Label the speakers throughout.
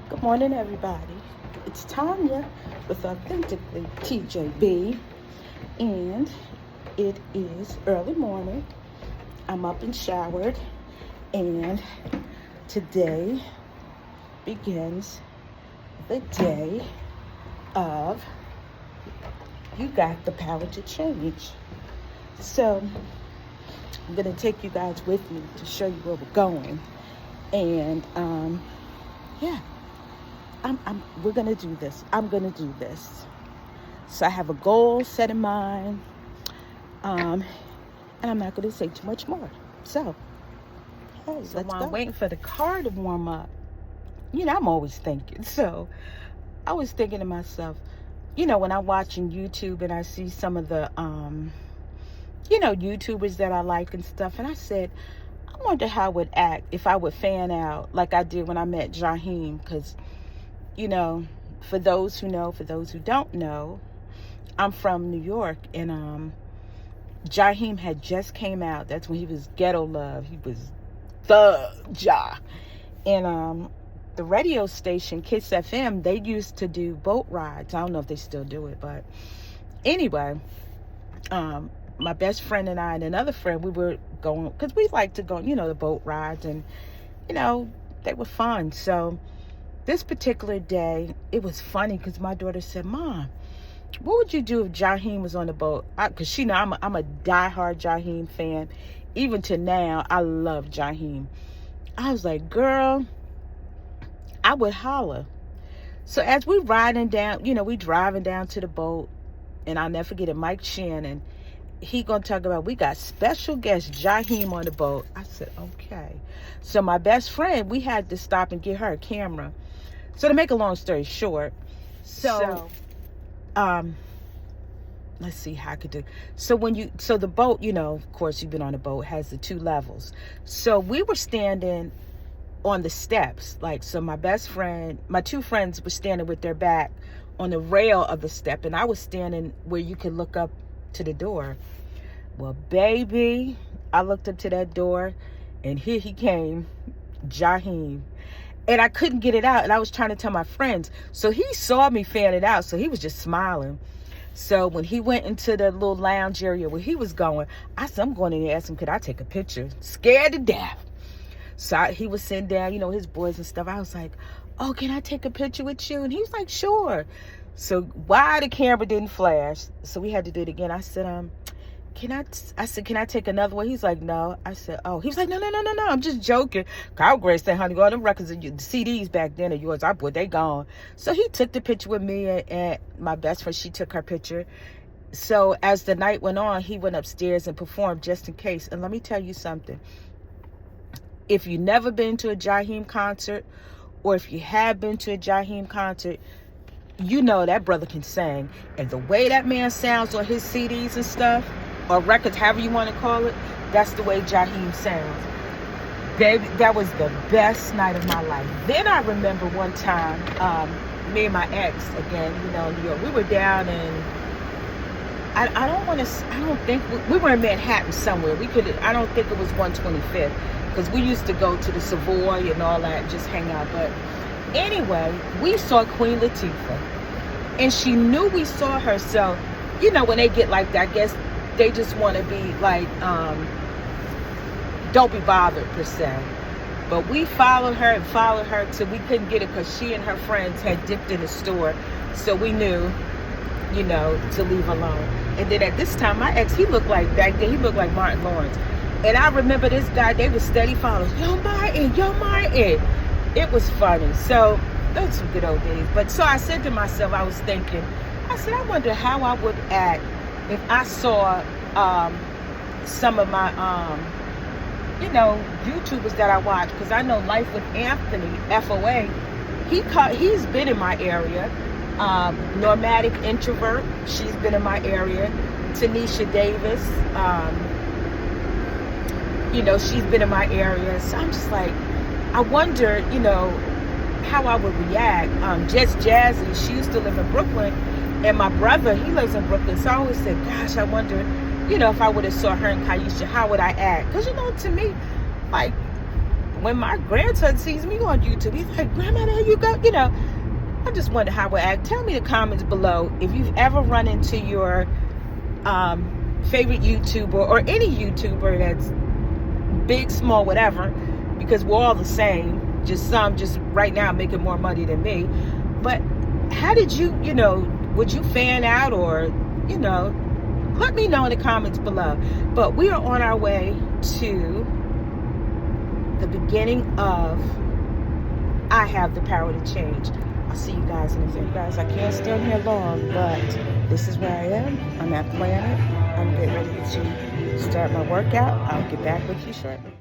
Speaker 1: Good morning, everybody. It's Tanya with Authentically TJB, and it is early morning. I'm up and showered, and today begins the day of You Got the Power to Change. So, I'm going to take you guys with me to show you where we're going, and yeah. We're gonna do this. I'm gonna do this. So I have a goal set in mind, and I'm not gonna say too much more. So, hey, let's go. I'm waiting for the car to warm up. I'm always thinking. So I was thinking to myself, when I'm watching YouTube and I see some of the, YouTubers that I like and stuff, and I said, I wonder how I would act if I would fan out like I did when I met Jaheim, because for those who know, for those who don't know, I'm from New York, and Jaheim had just came out. That's when he was Ghetto Love. He was the Ja. And the radio station, Kiss FM, they used to do boat rides. I don't know if they still do it, but anyway, my best friend and I and another friend, we were going, because we like to go, the boat rides, and, they were fun. So this particular day, it was funny because my daughter said, Mom, what would you do if Jaheim was on the boat? Because she know I'm a diehard Jaheim fan. Even to now, I love Jaheim. I was like, girl, I would holler. So as we riding down, we driving down to the boat, and I'll never forget it, Mike Shannon, he gonna talk about, we got special guest Jaheim on the boat. I said, okay. So my best friend, we had to stop and get her a camera. So to make a long story short, let's see how I could do. So the boat, of course you've been on a boat, has the 2 levels. So we were standing on the steps, so my best friend, my 2 friends were standing with their back on the rail of the step, and I was standing where you could look up to the door. Well, baby, I looked up to that door, and here he came, Jaheim. And I couldn't get it out, and I was trying to tell my friends. So he saw me fan it out, so he was just smiling. So when he went into the little lounge area where he was going, I said, I'm going in there and ask him, could I take a picture? Scared to death. So he was sitting down, his boys and stuff. I was like, oh, can I take a picture with you? And he was like, sure. So why the camera didn't flash, so we had to do it again. I said, can I take another one? He's like, no. I said, oh. He was like, no, I'm just joking. Kyle Gray said, honey, all them records, the CDs back then are yours. I put they gone. So he took the picture with me, and my best friend, she took her picture. So as the night went on, he went upstairs and performed just in case. And let me tell you something. If you've never been to a Jaheim concert, or if you have been to a Jaheim concert, that brother can sing. And the way that man sounds on his CDs and stuff, or records, however you want to call it, that's the way Jaheim sounds. Baby, that was the best night of my life. Then I remember one time, me and my ex, again, in New York, we were down in, I don't think, we were in Manhattan somewhere. I don't think it was 125th, because we used to go to the Savoy and all that, just hang out. But anyway, we saw Queen Latifah, and she knew we saw her. So, when they get like that, I guess they just want to be like, don't be bothered per se. But we followed her till we couldn't get it, because she and her friends had dipped in the store. So we knew, to leave alone. And then at this time, my ex, he looked like Martin Lawrence. And I remember this guy, they were steady followers. Yo, Martin. It was funny. So those were good old days. But so I said to myself, I said, I wonder how I would act if I saw some of my, YouTubers that I watch. Because I know Life with Anthony, FOA, he's been in my area. Normatic Introvert, she's been in my area. Tanisha Davis, she's been in my area. So I'm just like, I wonder, how I would react. Just Jazzy, she used to live in Brooklyn, and my brother, he lives in Brooklyn. So I always said, gosh, I wonder, if I would have saw her and Kaisha, how would I act? Because, to me, like, when my grandson sees me on YouTube, he's like, Grandma, there you go. I just wonder how we act. Tell me in the comments below if you've ever run into your favorite YouTuber or any YouTuber that's big, small, whatever, because we're all the same. Just some just right now making more money than me. But how did you, would you fan out or, let me know in the comments below. But we are on our way to the beginning of I Have the Power to Change. I'll see you guys in a few. Guys, I can't stand here long, but this is where I am. I'm at Planet. I'm getting ready to start my workout. I'll get back with you shortly.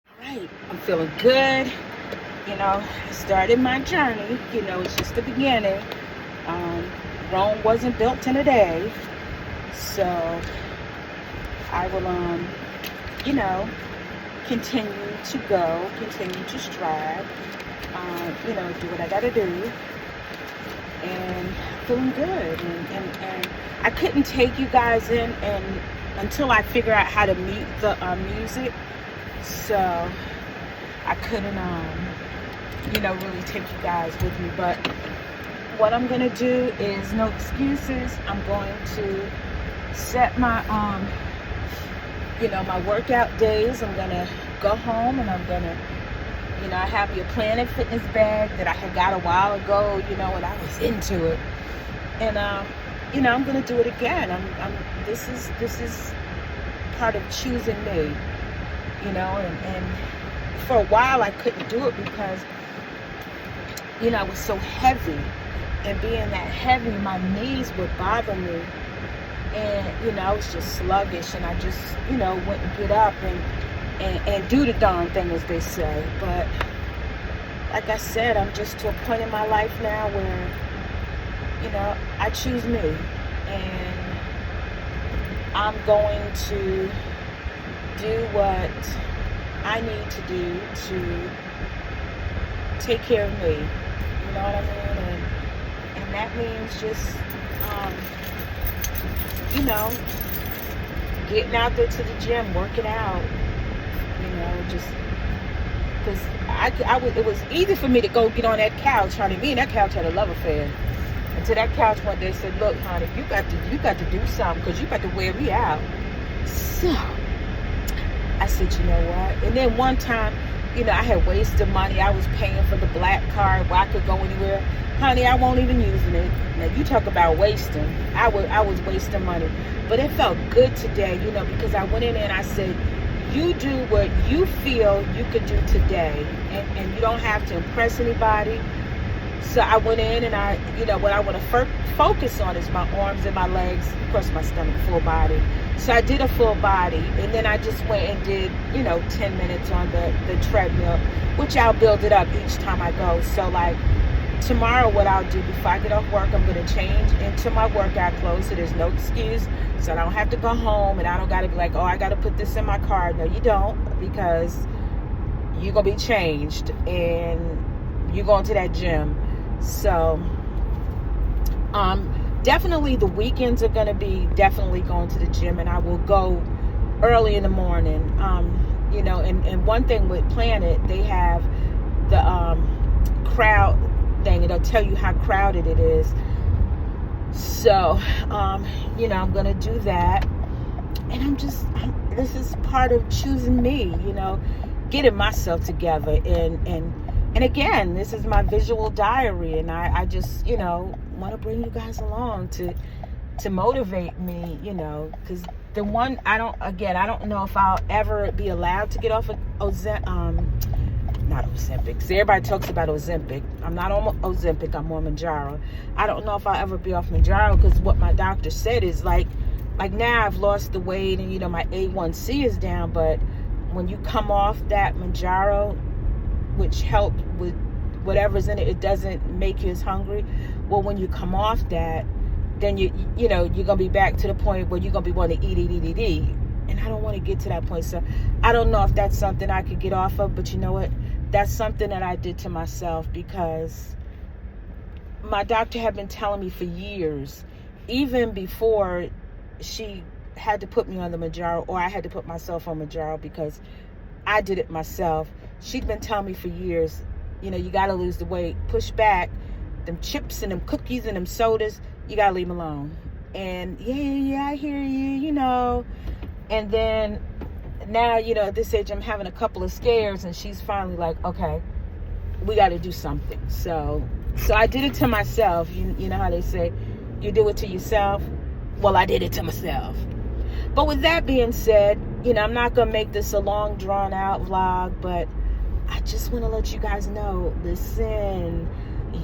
Speaker 1: All right, I'm feeling good. I started my journey. It's just the beginning. Rome wasn't built in a day. So I will, continue to go, continue to strive, do what I gotta do, and feeling good. And I couldn't take you guys in until I figure out how to mute the music. So I couldn't, really take you guys with me. But what I'm gonna do is no excuses. I'm going to set my my workout days. I'm gonna go home and I'm gonna I have your Planet Fitness bag that I had got a while ago, when I was into it, and I'm gonna do it again. This is part of choosing me, and for a while I couldn't do it because I was so heavy, and being that heavy, my knees would bother me. And, I was just sluggish, and I just, wouldn't get up and do the darn thing, as they say. But like I said, I'm just to a point in my life now where, I choose me. And I'm going to do what I need to do to take care of me. You know what I mean? And that means just, getting out there to the gym, working out, just because it was easy for me to go get on that couch, honey. Me and that couch had a love affair. Until that couch one day said, look, honey, you got to do something because you got to wear me out. So I said, you know what? And then one time, I had wasted money. I was paying for the black card where I could go anywhere. Honey, I won't even use it. Now, you talk about wasting. I was wasting money. But it felt good today, because I went in there and I said, you do what you feel you could do today. And you don't have to impress anybody. So I went in and I, what I want to focus on is my arms and my legs, of course my stomach, full body. So I did a full body, and then I just went and did, 10 minutes on the treadmill, which I'll build it up each time I go. So like tomorrow, what I'll do before I get off work, I'm going to change into my workout clothes, so there's no excuse. So I don't have to go home, and I don't got to be like, oh, I got to put this in my car. No, you don't, because you're going to be changed, and you're going to that gym. So definitely the weekends are going to be definitely going to the gym, and I will go early in the morning. And one thing with Planet, they have the crowd thing. It'll tell you how crowded it is. So, I'm going to do that. And this is part of choosing me, getting myself together. And again, this is my visual diary, and I just, want to bring you guys along to motivate me, because the one, I don't know if I'll ever be allowed to get off of not Ozempic. See, everybody talks about Ozempic. I'm not on Ozempic, I'm on Mounjaro. I don't know if I'll ever be off Mounjaro, because what my doctor said is like now I've lost the weight and, my A1C is down, but when you come off that Mounjaro, which helps with whatever's in it, it doesn't make you as hungry. Well, when you come off that, then you're gonna be back to the point where you're gonna be wanting to eat. And I don't want to get to that point. So I don't know if that's something I could get off of, but you know what? That's something that I did to myself, because my doctor had been telling me for years, even before she had to put me on the Mounjaro, or I had to put myself on Mounjaro because I did it myself. She'd been telling me for years, you know, you got to lose the weight, push back, them chips and them cookies and them sodas, you got to leave them alone. And yeah, I hear you, you know. And then now, you know, at this age, I'm having a couple of scares, and she's finally like, okay, we got to do something. So I did it to myself. You know how they say, you do it to yourself? Well, I did it to myself. But with that being said, you know, I'm not going to make this a long, drawn-out vlog, but I just want to let you guys know, listen,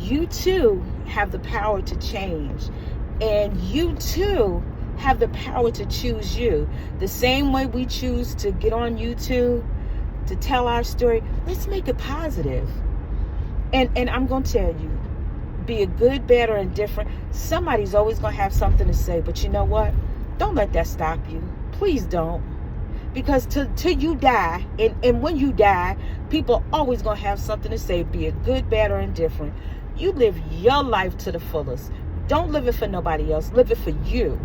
Speaker 1: you too have the power to change. And you too have the power to choose you. The same way we choose to get on YouTube, to tell our story, let's make it positive. And I'm going to tell you, be it good, bad, or indifferent, somebody's always going to have something to say. But you know what? Don't let that stop you. Please don't. Because till you die, and when you die, people always going to have something to say, be it good, bad, or indifferent. You live your life to the fullest. Don't live it for nobody else. Live it for you.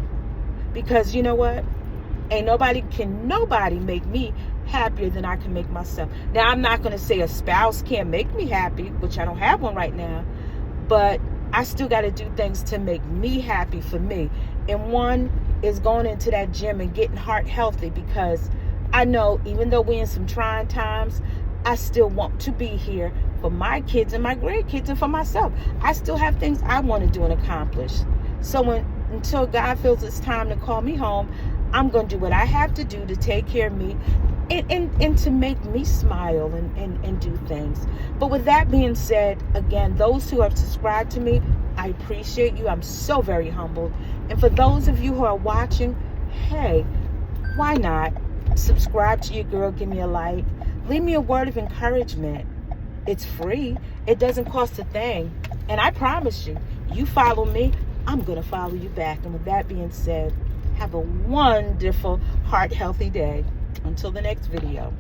Speaker 1: Because you know what? Ain't nobody make me happier than I can make myself. Now, I'm not going to say a spouse can't make me happy, which I don't have one right now, but I still got to do things to make me happy for me. And one is going into that gym and getting heart healthy, because I know even though we're in some trying times, I still want to be here for my kids and my grandkids and for myself. I still have things I want to do and accomplish. So until God feels it's time to call me home, I'm going to do what I have to do to take care of me and to make me smile and do things. But with that being said, again, those who have subscribed to me, I appreciate you. I'm so very humbled. And for those of you who are watching, hey, why not subscribe to your girl, give me a like, leave me a word of encouragement. It's free. It doesn't cost a thing. And I promise you, you follow me, I'm going to follow you back. And with that being said, have a wonderful, heart-healthy day. Until the next video.